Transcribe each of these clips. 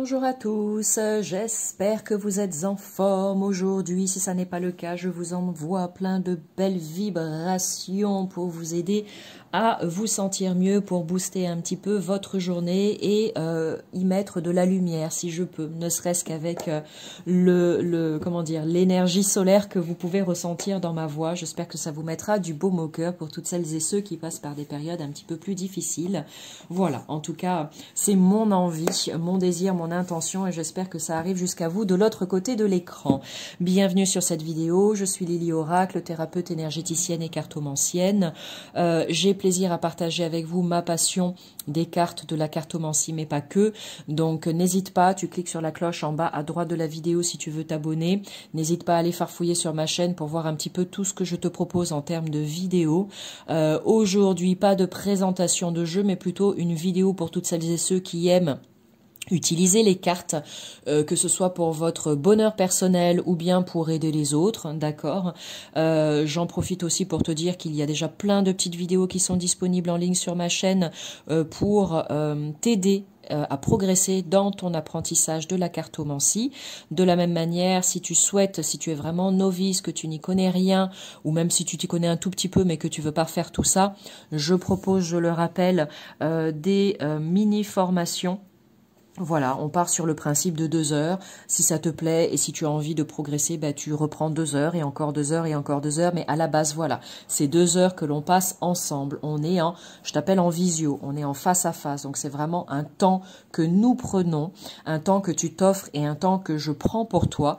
Bonjour à tous, j'espère que vous êtes en forme aujourd'hui. Si ça n'est pas le cas, je vous envoie plein de belles vibrations pour vous aider à vous sentir mieux, pour booster un petit peu votre journée et y mettre de la lumière si je peux, ne serait-ce qu'avec l'énergie solaire que vous pouvez ressentir dans ma voix. J'espère que ça vous mettra du baume au cœur pour toutes celles et ceux qui passent par des périodes un petit peu plus difficiles. Voilà, en tout cas, c'est mon envie, mon désir, mon intention et j'espère que ça arrive jusqu'à vous de l'autre côté de l'écran. Bienvenue sur cette vidéo, je suis Lily Oracle, thérapeute énergéticienne et cartomancienne. J'ai plaisir à partager avec vous ma passion des cartes, de la cartomancie, mais pas que. Donc n'hésite pas, tu cliques sur la cloche en bas à droite de la vidéo si tu veux t'abonner. N'hésite pas à aller farfouiller sur ma chaîne pour voir un petit peu tout ce que je te propose en termes de vidéos. Aujourd'hui, pas de présentation de jeu, mais plutôt une vidéo pour toutes celles et ceux qui aiment utilisez les cartes, que ce soit pour votre bonheur personnel ou bien pour aider les autres, d'accord. J'en profite aussi pour te dire qu'il y a déjà plein de petites vidéos qui sont disponibles en ligne sur ma chaîne pour t'aider à progresser dans ton apprentissage de la cartomancie. De la même manière, si tu souhaites, si tu es vraiment novice, que tu n'y connais rien, ou même si tu t'y connais un tout petit peu mais que tu veux pas faire tout ça, je propose, je le rappelle, des mini-formations. Voilà, on part sur le principe de 2 heures. Si ça te plaît et si tu as envie de progresser, bah, tu reprends 2 heures et encore 2 heures et encore 2 heures. Mais à la base, voilà, c'est 2 heures que l'on passe ensemble. On est je t'appelle en visio, on est en face à face. Donc c'est vraiment un temps que nous prenons, un temps que tu t'offres et un temps que je prends pour toi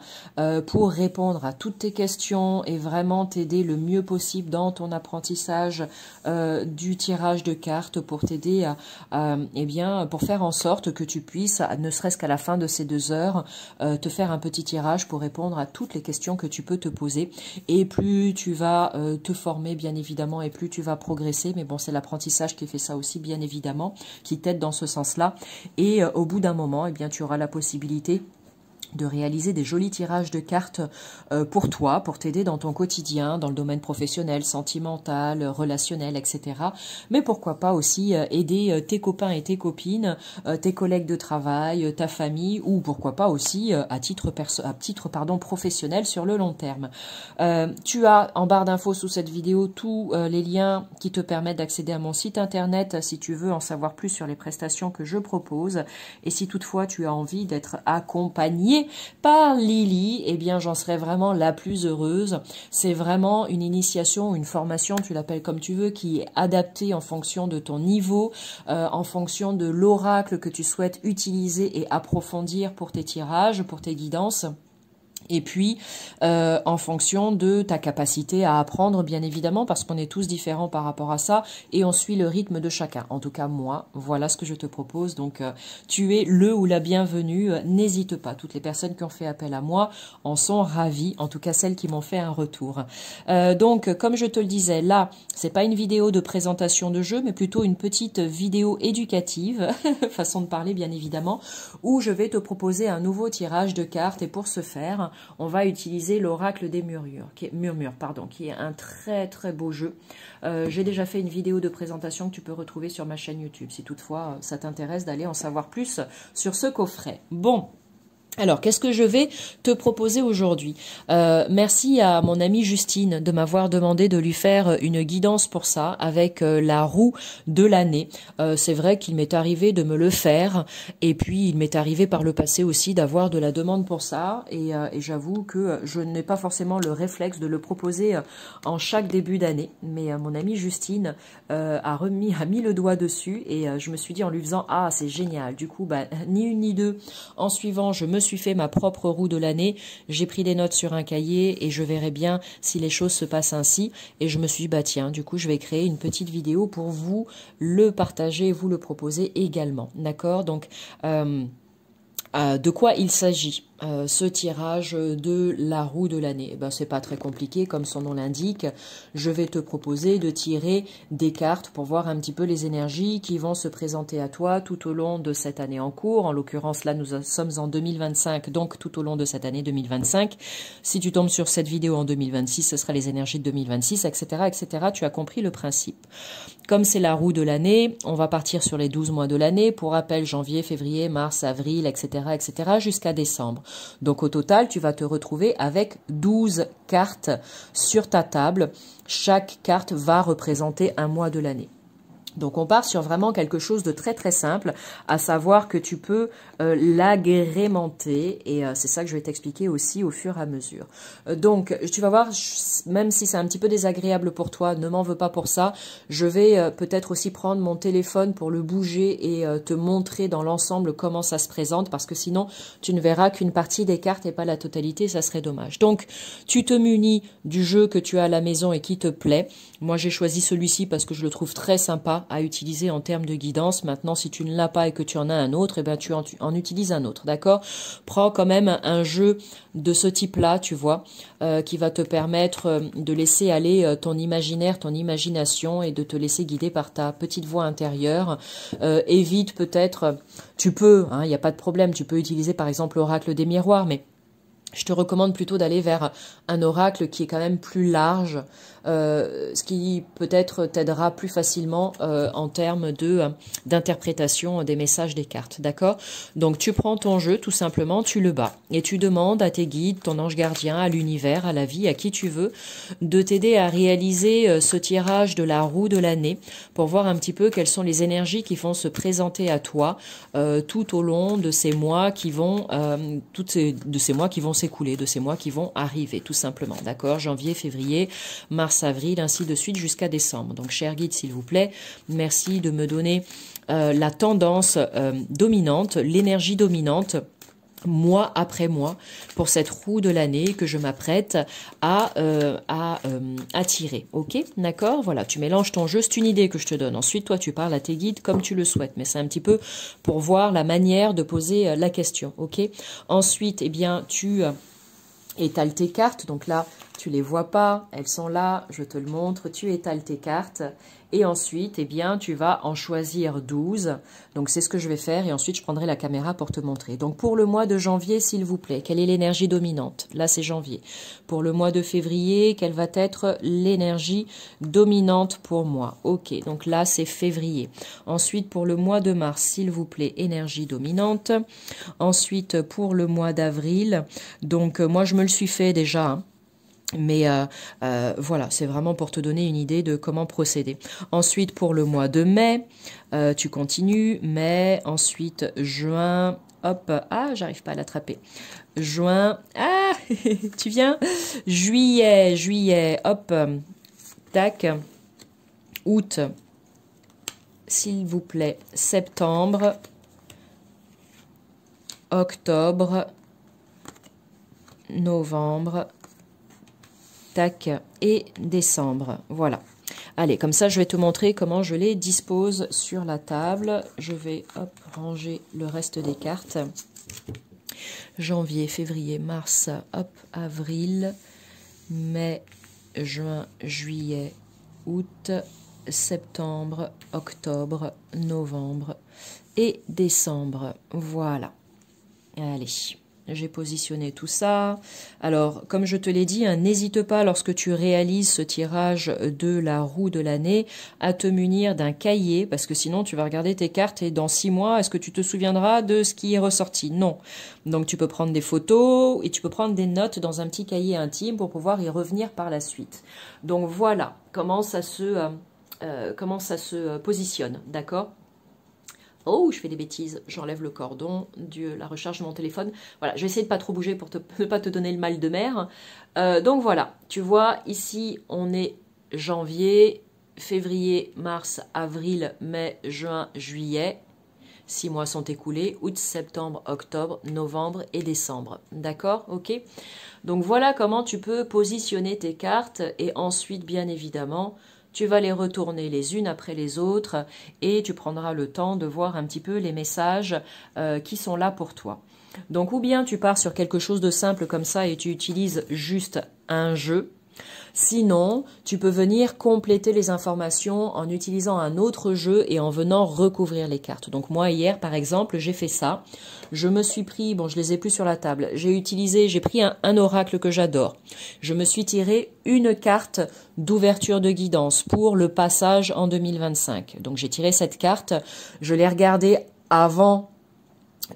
pour répondre à toutes tes questions et vraiment t'aider le mieux possible dans ton apprentissage du tirage de cartes pour t'aider pour faire en sorte que tu puisses ne serait-ce qu'à la fin de ces 2 heures, te faire un petit tirage pour répondre à toutes les questions que tu peux te poser. Et plus tu vas te former, bien évidemment, et plus tu vas progresser. Mais bon, c'est l'apprentissage qui fait ça aussi, bien évidemment, qui t'aide dans ce sens-là. Et au bout d'un moment, eh bien, tu auras la possibilité de réaliser des jolis tirages de cartes pour toi, pour t'aider dans ton quotidien, dans le domaine professionnel, sentimental, relationnel, etc. Mais pourquoi pas aussi aider tes copains et tes copines, tes collègues de travail, ta famille, ou pourquoi pas aussi à titre professionnel sur le long terme. Tu as en barre d'infos sous cette vidéo tous les liens qui te permettent d'accéder à mon site internet si tu veux en savoir plus sur les prestations que je propose. Et si toutefois tu as envie d'être accompagné par Lily, eh bien j'en serais vraiment la plus heureuse. C'est vraiment une initiation, une formation, tu l'appelles comme tu veux, qui est adaptée en fonction de ton niveau, en fonction de l'oracle que tu souhaites utiliser et approfondir pour tes tirages, pour tes guidances. Et puis, en fonction de ta capacité à apprendre, bien évidemment, parce qu'on est tous différents par rapport à ça, et on suit le rythme de chacun. En tout cas, moi, voilà ce que je te propose. Donc, tu es le ou la bienvenue. N'hésite pas. Toutes les personnes qui ont fait appel à moi en sont ravies, en tout cas celles qui m'ont fait un retour. Donc, comme je te le disais, là, c'est pas une vidéo de présentation de jeu, mais plutôt une petite vidéo éducative, façon de parler, bien évidemment, où je vais te proposer un nouveau tirage de cartes. Et pour ce faire, on va utiliser l'oracle des murmures, qui est un très très beau jeu. J'ai déjà fait une vidéo de présentation que tu peux retrouver sur ma chaîne YouTube, si toutefois ça t'intéresse d'aller en savoir plus sur ce coffret. Bon. Alors, qu'est-ce que je vais te proposer aujourd'hui? Merci à mon amie Justine de m'avoir demandé de lui faire une guidance pour ça, avec la roue de l'année. C'est vrai qu'il m'est arrivé de me le faire, et puis il m'est arrivé par le passé aussi d'avoir de la demande pour ça, et j'avoue que je n'ai pas forcément le réflexe de le proposer en chaque début d'année, mais mon amie Justine a mis le doigt dessus, et je me suis dit en lui faisant « Ah, c'est génial !» Du coup, bah, ni une ni deux, en suivant, je me suis fait ma propre roue de l'année, j'ai pris des notes sur un cahier et je verrai bien si les choses se passent ainsi, et je me suis dit bah tiens, du coup je vais créer une petite vidéo pour vous le partager, vous le proposer également, d'accord. Donc de quoi il s'agit? ce tirage de la roue de l'année. Eh ben, c'est pas très compliqué, comme son nom l'indique. Je vais te proposer de tirer des cartes pour voir un petit peu les énergies qui vont se présenter à toi tout au long de cette année en cours. En l'occurrence, là, nous sommes en 2025, donc tout au long de cette année 2025. Si tu tombes sur cette vidéo en 2026, ce sera les énergies de 2026, etc., etc. Tu as compris le principe. Comme c'est la roue de l'année, on va partir sur les 12 mois de l'année. Pour rappel, janvier, février, mars, avril, etc., etc., jusqu'à décembre. Donc au total, tu vas te retrouver avec 12 cartes sur ta table. Chaque carte va représenter un mois de l'année. Donc on part sur vraiment quelque chose de très très simple, à savoir que tu peux l'agrémenter et c'est ça que je vais t'expliquer aussi au fur et à mesure. Donc tu vas voir, même si c'est un petit peu désagréable pour toi, ne m'en veux pas pour ça, je vais peut-être aussi prendre mon téléphone pour le bouger et te montrer dans l'ensemble comment ça se présente, parce que sinon tu ne verras qu'une partie des cartes et pas la totalité, ça serait dommage. Donc tu te munis du jeu que tu as à la maison et qui te plaît. Moi j'ai choisi celui-ci parce que je le trouve très sympa à utiliser en termes de guidance. Maintenant, si tu ne l'as pas et que tu en as un autre, eh ben, tu en utilises un autre, d'accord? Prends quand même un jeu de ce type-là, tu vois, qui va te permettre de laisser aller ton imaginaire, ton imagination et de te laisser guider par ta petite voix intérieure. Évite peut-être, tu peux, il n'y a pas de problème, tu peux utiliser par exemple l'oracle des miroirs, mais je te recommande plutôt d'aller vers un oracle qui est quand même plus large, ce qui peut-être t'aidera plus facilement en termes d'interprétation des messages des cartes, d'accord? Donc tu prends ton jeu tout simplement, tu le bats et tu demandes à tes guides, ton ange gardien, à l'univers, à la vie, à qui tu veux, de t'aider à réaliser ce tirage de la roue de l'année pour voir un petit peu quelles sont les énergies qui vont se présenter à toi tout au long de ces mois qui vont s'écouler, de ces mois qui vont arriver, tout simplement, d'accord? Janvier, février, mars, avril, ainsi de suite jusqu'à décembre. Donc, cher guide, s'il vous plaît, merci de me donner la tendance dominante, l'énergie dominante, mois après mois, pour cette roue de l'année que je m'apprête à tirer. Ok, d'accord? Voilà, tu mélanges ton jeu, c'est une idée que je te donne. Ensuite, toi, tu parles à tes guides comme tu le souhaites, mais c'est un petit peu pour voir la manière de poser la question. Ok? Ensuite, eh bien, tu étales tes cartes. Donc là, tu les vois pas, elles sont là, je te le montre. Tu étales tes cartes. Et ensuite, eh bien, tu vas en choisir 12. Donc, c'est ce que je vais faire. Et ensuite, je prendrai la caméra pour te montrer. Donc, pour le mois de janvier, s'il vous plaît, quelle est l'énergie dominante? Là, c'est janvier. Pour le mois de février, quelle va être l'énergie dominante pour moi? Ok, donc là, c'est février. Ensuite, pour le mois de mars, s'il vous plaît, énergie dominante. Ensuite, pour le mois d'avril, donc, moi, je me le suis fait déjà, hein. Mais voilà, c'est vraiment pour te donner une idée de comment procéder. Ensuite, pour le mois de mai, tu continues. Mai, ensuite juin, hop, j'arrive pas à l'attraper. Juin, tu viens. Juillet, hop, tac. Août, s'il vous plaît, septembre, octobre, novembre, tac, et décembre. Voilà. Allez, comme ça, je vais te montrer comment je les dispose sur la table. Je vais, hop, ranger le reste des cartes. Janvier, février, mars, hop, avril, mai, juin, juillet, août, septembre, octobre, novembre et décembre. Voilà. Allez. J'ai positionné tout ça. Alors, comme je te l'ai dit, n'hésite pas lorsque tu réalises ce tirage de la roue de l'année à te munir d'un cahier, parce que sinon tu vas regarder tes cartes et dans 6 mois, est-ce que tu te souviendras de ce qui est ressorti? Non. Donc tu peux prendre des photos et tu peux prendre des notes dans un petit cahier intime pour pouvoir y revenir par la suite. Donc voilà comment ça se positionne, d'accord? Oh, je fais des bêtises, j'enlève le cordon, Dieu, la recharge de mon téléphone. Voilà, je vais essayer de pas trop bouger pour ne pas te donner le mal de mer. Donc voilà, tu vois, ici, on est janvier, février, mars, avril, mai, juin, juillet. 6 mois sont écoulés, août, septembre, octobre, novembre et décembre. D'accord? Ok? Donc voilà comment tu peux positionner tes cartes et ensuite, bien évidemment, tu vas les retourner les unes après les autres et tu prendras le temps de voir un petit peu les messages qui sont là pour toi. Donc, ou bien tu pars sur quelque chose de simple comme ça et tu utilises juste un jeu. Sinon, tu peux venir compléter les informations en utilisant un autre jeu et en venant recouvrir les cartes. Donc moi, hier, par exemple, j'ai fait ça. Je me suis pris, bon, je les ai plus sur la table, j'ai pris un oracle que j'adore. Je me suis tiré une carte d'ouverture de guidance pour le passage en 2025. Donc j'ai tiré cette carte, je l'ai regardée avant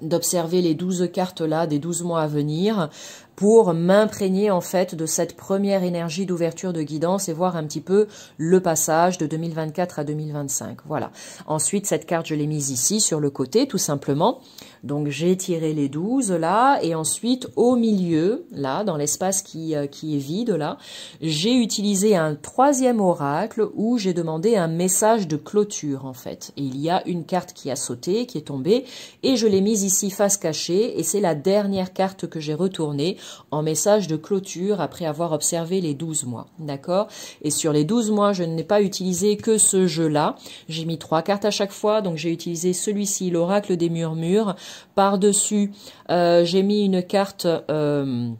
d'observer les 12 cartes là des 12 mois à venir pour m'imprégner en fait de cette première énergie d'ouverture de guidance et voir un petit peu le passage de 2024 à 2025. Voilà. Ensuite, cette carte, je l'ai mise ici sur le côté tout simplement. Donc j'ai tiré les 12 là et ensuite au milieu, là dans l'espace qui est vide là, j'ai utilisé un troisième oracle où j'ai demandé un message de clôture en fait. Et il y a une carte qui a sauté, qui est tombée et je l'ai mise ici face cachée et c'est la dernière carte que j'ai retournée en message de clôture après avoir observé les 12 mois. D'accord? Et sur les 12 mois, je n'ai pas utilisé que ce jeu-là. J'ai mis 3 cartes à chaque fois. Donc, j'ai utilisé celui-ci, l'oracle des murmures. Par-dessus, j'ai mis une carte, je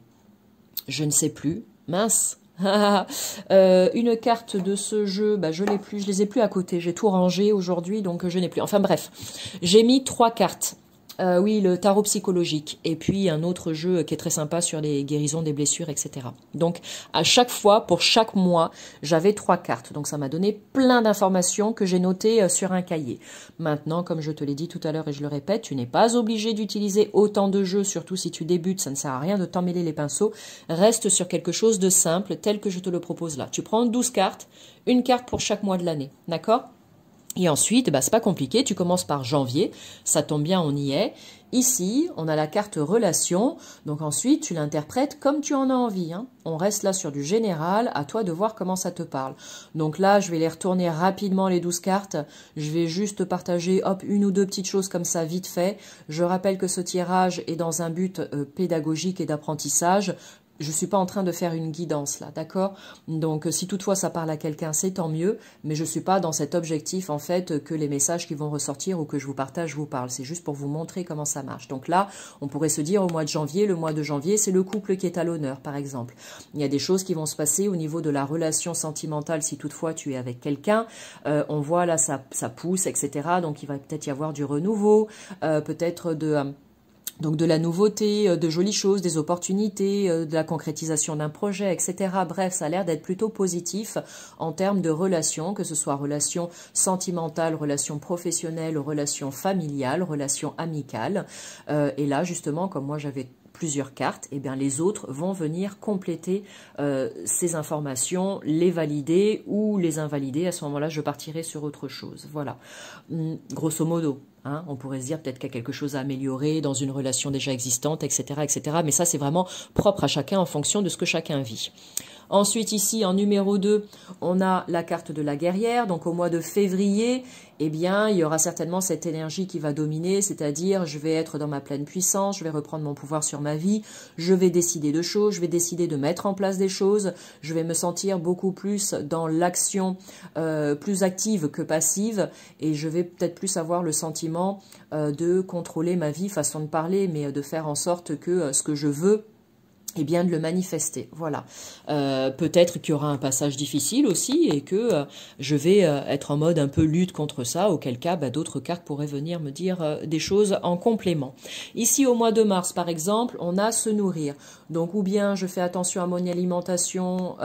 ne sais plus, mince. Une carte de ce jeu, bah, je l'ai plus, je les ai plus à côté. J'ai tout rangé aujourd'hui, donc je n'ai plus. Enfin bref, j'ai mis 3 cartes. Oui, le tarot psychologique. Et puis un autre jeu qui est très sympa sur les guérisons des blessures, etc. Donc à chaque fois, pour chaque mois, j'avais 3 cartes. Donc ça m'a donné plein d'informations que j'ai notées sur un cahier. Maintenant, comme je te l'ai dit tout à l'heure et je le répète, tu n'es pas obligé d'utiliser autant de jeux, surtout si tu débutes, ça ne sert à rien de t'emmêler les pinceaux. Reste sur quelque chose de simple, tel que je te le propose là. Tu prends 12 cartes, une carte pour chaque mois de l'année. D'accord ? Et ensuite, bah, c'est pas compliqué, tu commences par janvier, ça tombe bien, on y est. Ici, on a la carte relation, donc ensuite tu l'interprètes comme tu en as envie. Hein. On reste là sur du général, à toi de voir comment ça te parle. Donc là, je vais les retourner rapidement les 12 cartes, je vais juste partager hop, une ou deux petites choses comme ça vite fait. Je rappelle que ce tirage est dans un but pédagogique et d'apprentissage. Je suis pas en train de faire une guidance là, d'accord? Donc si toutefois ça parle à quelqu'un, c'est tant mieux, mais je suis pas dans cet objectif en fait que les messages qui vont ressortir ou que je vous partage vous parlent. C'est juste pour vous montrer comment ça marche. Donc là, on pourrait se dire au mois de janvier, le mois de janvier, c'est le couple qui est à l'honneur par exemple. Il y a des choses qui vont se passer au niveau de la relation sentimentale si toutefois tu es avec quelqu'un. On voit là ça pousse, etc. Donc il va peut-être y avoir du renouveau, peut-être donc de la nouveauté, de jolies choses, des opportunités, de la concrétisation d'un projet, etc. Bref, ça a l'air d'être plutôt positif en termes de relations, que ce soit relations sentimentales, relations professionnelles, relations familiales, relations amicales. Et là, justement, comme moi j'avais plusieurs cartes, et bien les autres vont venir compléter ces informations, les valider ou les invalider. À ce moment-là, je partirai sur autre chose. Voilà, grosso modo. Hein, on pourrait se dire peut-être qu'il y a quelque chose à améliorer dans une relation déjà existante, etc., etc. Mais ça, c'est vraiment propre à chacun en fonction de ce que chacun vit. Ensuite, ici, en numéro 2, on a la carte de la guerrière. Donc, au mois de février, eh bien, il y aura certainement cette énergie qui va dominer, c'est-à-dire je vais être dans ma pleine puissance, je vais reprendre mon pouvoir sur ma vie, je vais décider de choses, je vais décider de mettre en place des choses, je vais me sentir beaucoup plus dans l'action plus active que passive et je vais peut-être plus avoir le sentiment de contrôler ma vie, façon de parler, mais de faire en sorte que ce que je veux, et bien de le manifester, voilà. Peut-être qu'il y aura un passage difficile aussi et que je vais être en mode un peu lutte contre ça, auquel cas bah, d'autres cartes pourraient venir me dire des choses en complément. Ici au mois de mars par exemple, on a se nourrir. Donc ou bien je fais attention à mon alimentation,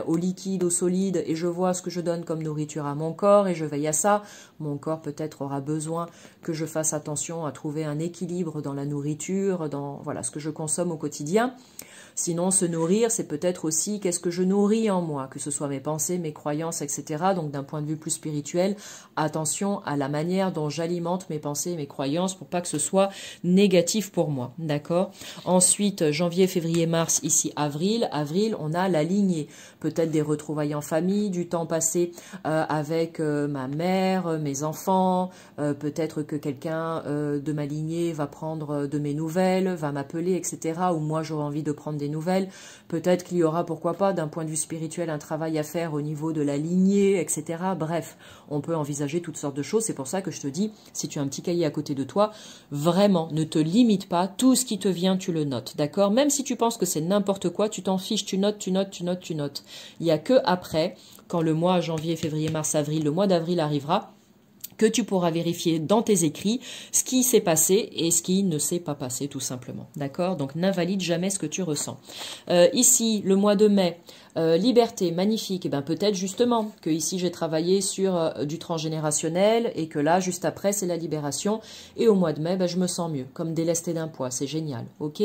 au liquide, au solide et je vois ce que je donne comme nourriture à mon corps et je veille à ça. Mon corps peut-être aura besoin que je fasse attention à trouver un équilibre dans la nourriture, dans voilà, ce que je consomme au quotidien. Sinon, se nourrir, c'est peut-être aussi qu'est-ce que je nourris en moi, que ce soit mes pensées, mes croyances, etc. Donc, d'un point de vue plus spirituel, attention à la manière dont j'alimente mes pensées et mes croyances pour pas que ce soit négatif pour moi, d'accord? Ensuite, janvier, février, mars, ici, avril. Avril, on a la lignée. Peut-être des retrouvailles en famille, du temps passé avec ma mère, mes enfants. Peut-être que quelqu'un de ma lignée va prendre de mes nouvelles, va m'appeler, etc. Ou moi, j'aurai envie de prendre des nouvelles. Peut-être qu'il y aura, pourquoi pas, d'un point de vue spirituel, un travail à faire au niveau de la lignée, etc. Bref, on peut envisager toutes sortes de choses. C'est pour ça que je te dis, si tu as un petit cahier à côté de toi, vraiment, ne te limite pas. Tout ce qui te vient, tu le notes, d'accord? Même si tu penses que c'est n'importe quoi, tu t'en fiches, tu notes, tu notes, tu notes, tu notes. Il n'y a que après, quand le mois janvier, février, mars, avril, le mois d'avril arrivera, que tu pourras vérifier dans tes écrits ce qui s'est passé et ce qui ne s'est pas passé, tout simplement. D'accord? Donc, n'invalide jamais ce que tu ressens. Ici, le mois de mai, liberté, magnifique. Et bien, peut-être justement que ici j'ai travaillé sur du transgénérationnel et que là, juste après, c'est la libération. Et au mois de mai, ben, je me sens mieux, comme délesté d'un poids. C'est génial, ok?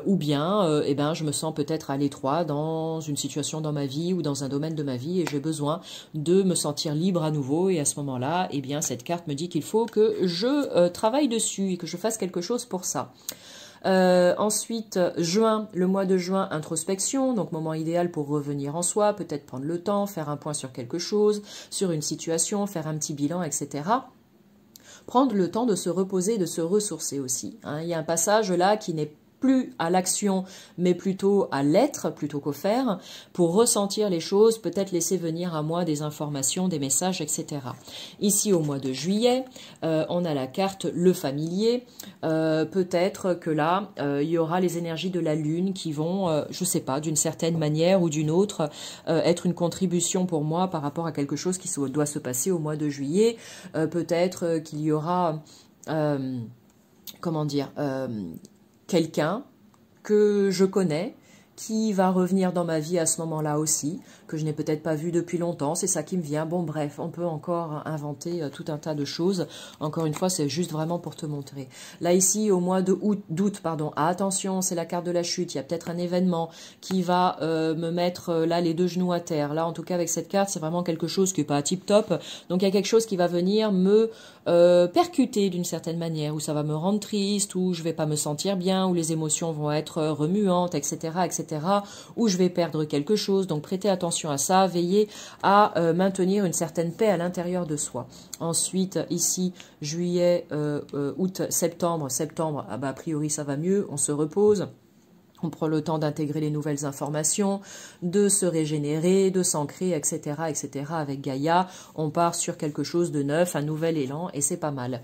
Ou bien, eh ben, je me sens peut-être à l'étroit dans une situation dans ma vie ou dans un domaine de ma vie et j'ai besoin de me sentir libre à nouveau. Et à ce moment-là, eh bien, cette carte me dit qu'il faut que je travaille dessus et que je fasse quelque chose pour ça. Ensuite, juin, le mois de juin, introspection, donc moment idéal pour revenir en soi, peut-être prendre le temps, faire un point sur quelque chose, sur une situation, faire un petit bilan, etc. Prendre le temps de se reposer, de se ressourcer aussi. Hein. Il y a un passage là qui n'est plus à l'action, mais plutôt à l'être, plutôt qu'au faire, pour ressentir les choses, peut-être laisser venir à moi des informations, des messages, etc. Ici, au mois de juillet, on a la carte le familier. Peut-être que là, il y aura les énergies de la lune qui vont, je sais pas, d'une certaine manière ou d'une autre, être une contribution pour moi par rapport à quelque chose qui doit se passer au mois de juillet. Peut-être qu'il y aura, comment dire, quelqu'un que je connais qui va revenir dans ma vie à ce moment-là aussi, que je n'ai peut-être pas vu depuis longtemps, c'est ça qui me vient. Bon bref, on peut encore inventer tout un tas de choses. Encore une fois, c'est juste vraiment pour te montrer. Là ici, au mois d'août, pardon, attention, c'est la carte de la chute, il y a peut-être un événement qui va me mettre là les deux genoux à terre. Là, en tout cas, avec cette carte, c'est vraiment quelque chose qui n'est pas tip-top. Donc, il y a quelque chose qui va venir me percuter d'une certaine manière, où ça va me rendre triste, où je vais pas me sentir bien, où les émotions vont être remuantes, etc., etc., où je vais perdre quelque chose. Donc, prêtez attention à ça, veillez à maintenir une certaine paix à l'intérieur de soi. Ensuite, ici, juillet, août, septembre, ah bah, a priori, ça va mieux, on se repose. On prend le temps d'intégrer les nouvelles informations, de se régénérer, de s'ancrer, etc., etc. Avec Gaïa, on part sur quelque chose de neuf, un nouvel élan, et c'est pas mal.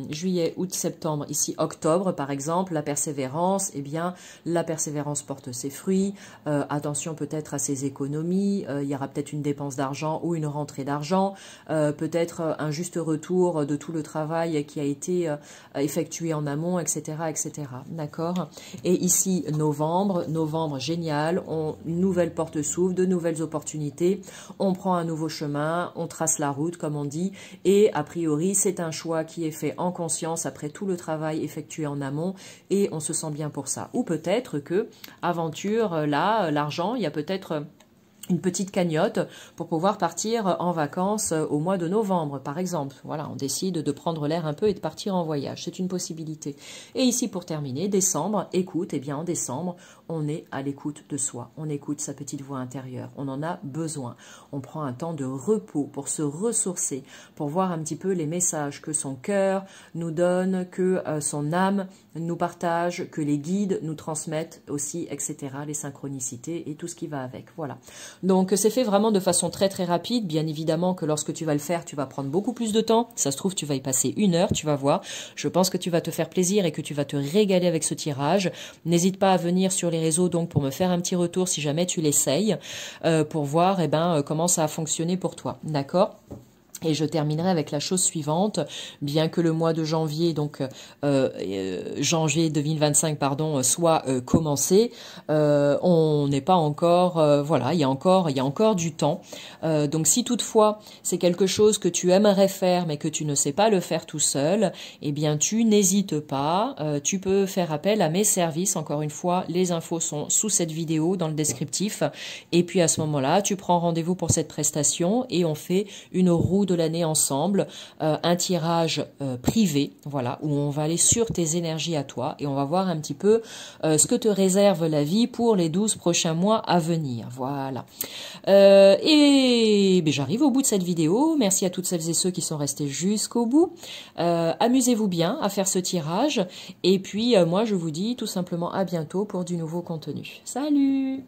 Juillet, août, septembre, ici octobre, par exemple, la persévérance, eh bien, la persévérance porte ses fruits. Attention peut-être à ses économies, il y aura peut-être une dépense d'argent ou une rentrée d'argent, peut-être un juste retour de tout le travail qui a été effectué en amont, etc., etc. D'accord ? Et ici, novembre, génial, une nouvelle porte s'ouvre, de nouvelles opportunités, on prend un nouveau chemin, on trace la route, comme on dit, et a priori, c'est un choix qui est fait en conscience après tout le travail effectué en amont, et on se sent bien pour ça. Ou peut-être que, aventure, là, l'argent, il y a peut-être une petite cagnotte pour pouvoir partir en vacances au mois de novembre, par exemple. Voilà, on décide de prendre l'air un peu et de partir en voyage. C'est une possibilité. Et ici, pour terminer, décembre, écoute, eh bien, en décembre, on est à l'écoute de soi. On écoute sa petite voix intérieure. On en a besoin. On prend un temps de repos pour se ressourcer, pour voir un petit peu les messages que son cœur nous donne, que son âme nous partage, que les guides nous transmettent aussi, etc., les synchronicités et tout ce qui va avec. Voilà. Donc, c'est fait vraiment de façon très très rapide. Bien évidemment que lorsque tu vas le faire, tu vas prendre beaucoup plus de temps. Ça se trouve, tu vas y passer 1 heure, tu vas voir. Je pense que tu vas te faire plaisir et que tu vas te régaler avec ce tirage. N'hésite pas à venir sur les réseaux donc pour me faire un petit retour si jamais tu l'essayes, pour voir comment ça a fonctionné pour toi. D'accord ? Et je terminerai avec la chose suivante, bien que le mois de janvier, donc janvier 2025, pardon, soit commencé, on n'est pas encore, voilà, il y a encore du temps. Donc si toutefois c'est quelque chose que tu aimerais faire, mais que tu ne sais pas le faire tout seul, eh bien tu n'hésites pas, tu peux faire appel à mes services. Encore une fois, les infos sont sous cette vidéo, dans le descriptif. Et puis à ce moment-là, tu prends rendez-vous pour cette prestation et on fait une roue de l'année ensemble, un tirage privé, voilà, où on va aller sur tes énergies à toi et on va voir un petit peu ce que te réserve la vie pour les 12 prochains mois à venir, voilà. Et ben, j'arrive au bout de cette vidéo, merci à toutes celles et ceux qui sont restés jusqu'au bout, amusez-vous bien à faire ce tirage, et puis moi je vous dis tout simplement à bientôt pour du nouveau contenu. Salut!